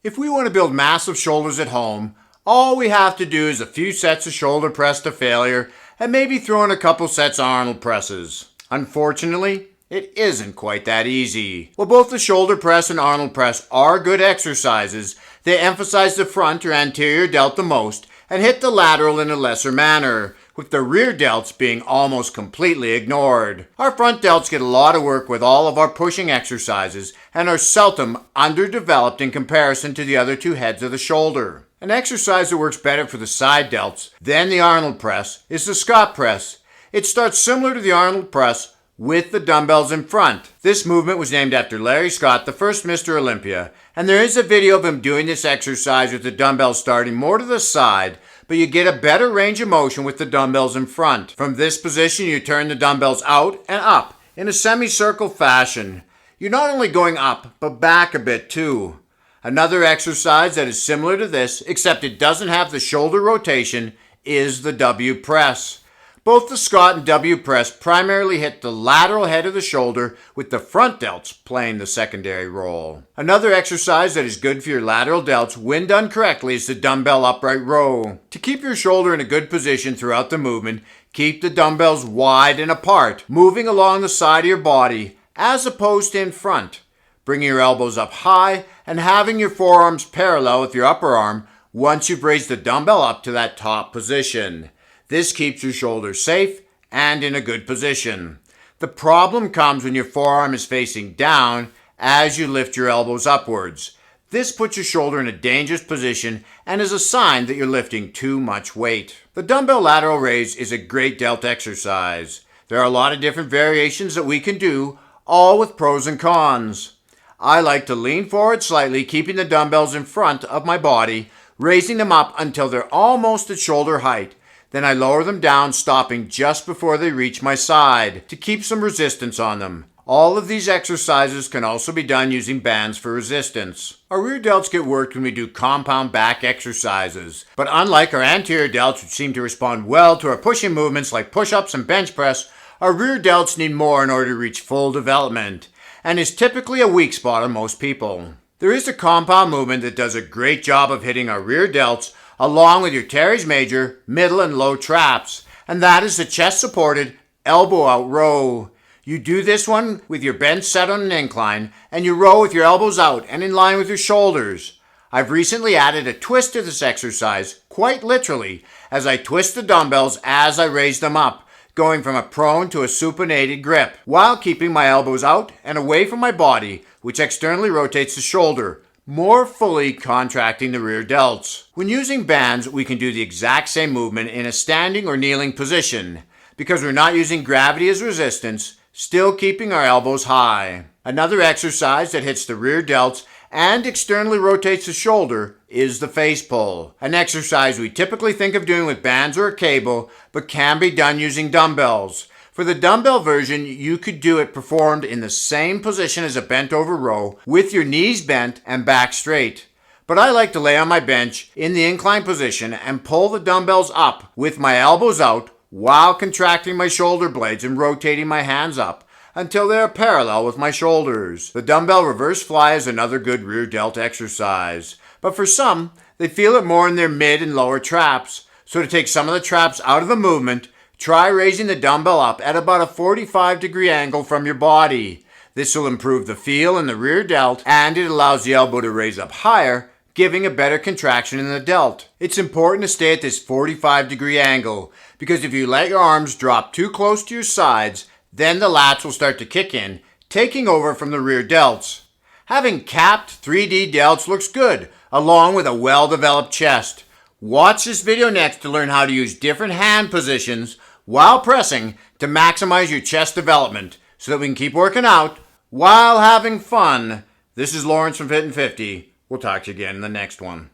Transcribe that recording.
If we want to build massive shoulders at home, all we have to do is a few sets of shoulder press to failure and maybe throw in a couple sets of Arnold presses. Unfortunately, it isn't quite that easy. While both the shoulder press and Arnold press are good exercises, they emphasize the front or anterior delt the most and hit the lateral in a lesser manner, with the rear delts being almost completely ignored. Our front delts get a lot of work with all of our pushing exercises and are seldom underdeveloped in comparison to the other two heads of the shoulder. An exercise that works better for the side delts than the Arnold press is the Scott press. It starts similar to the Arnold press with the dumbbells in front. This movement was named after Larry Scott, the first Mr. Olympia, and there is a video of him doing this exercise with the dumbbells starting more to the side, but you get a better range of motion with the dumbbells in front. From this position, you turn the dumbbells out and up in a semicircle fashion. You're not only going up, but back a bit too. Another exercise that is similar to this, except it doesn't have the shoulder rotation, is the W press. Both the Scott and W press primarily hit the lateral head of the shoulder, with the front delts playing the secondary role. Another exercise that is good for your lateral delts when done correctly is the dumbbell upright row. To keep your shoulder in a good position throughout the movement, keep the dumbbells wide and apart, moving along the side of your body as opposed to in front. Bringing your elbows up high and having your forearms parallel with your upper arm once you've raised the dumbbell up to that top position. This keeps your shoulders safe and in a good position. The problem comes when your forearm is facing down as you lift your elbows upwards. This puts your shoulder in a dangerous position and is a sign that you're lifting too much weight. The dumbbell lateral raise is a great delt exercise. There are a lot of different variations that we can do, all with pros and cons. I like to lean forward slightly, keeping the dumbbells in front of my body, raising them up until they're almost at shoulder height. Then I lower them down, stopping just before they reach my side to keep some resistance on them. All of these exercises can also be done using bands for resistance. Our rear delts get worked when we do compound back exercises, but unlike our anterior delts, which seem to respond well to our pushing movements like push-ups and bench press, our rear delts need more in order to reach full development, and is typically a weak spot on most people. There is a compound movement that does a great job of hitting our rear delts along with your teres major, middle, and low traps, and that is the chest-supported elbow out row. You do this one with your bench set on an incline, and you row with your elbows out and in line with your shoulders. I've recently added a twist to this exercise, quite literally, as I twist the dumbbells as I raise them up, going from a prone to a supinated grip, while keeping my elbows out and away from my body, which externally rotates the shoulder, more fully contracting the rear delts. When using bands, we can do the exact same movement in a standing or kneeling position, because we're not using gravity as resistance, still keeping our elbows high. Another exercise that hits the rear delts and externally rotates the shoulder is the face pull, an exercise we typically think of doing with bands or a cable, but can be done using dumbbells. For the dumbbell version, you could do it performed in the same position as a bent over row, with your knees bent and back straight. But I like to lay on my bench in the incline position and pull the dumbbells up with my elbows out while contracting my shoulder blades and rotating my hands up until they are parallel with my shoulders. The dumbbell reverse fly is another good rear delt exercise, but for some, they feel it more in their mid and lower traps. So to take some of the traps out of the movement, try raising the dumbbell up at about a 45-degree angle from your body. This will improve the feel in the rear delt, and it allows the elbow to raise up higher, giving a better contraction in the delt. It's important to stay at this 45-degree angle, because if you let your arms drop too close to your sides, then the lats will start to kick in, taking over from the rear delts. Having capped 3D delts looks good, along with a well-developed chest. Watch this video next to learn how to use different hand positions while pressing to maximize your chest development so that we can keep working out while having fun. This is Lawrence from Fit and 50. We'll talk to you again in the next one.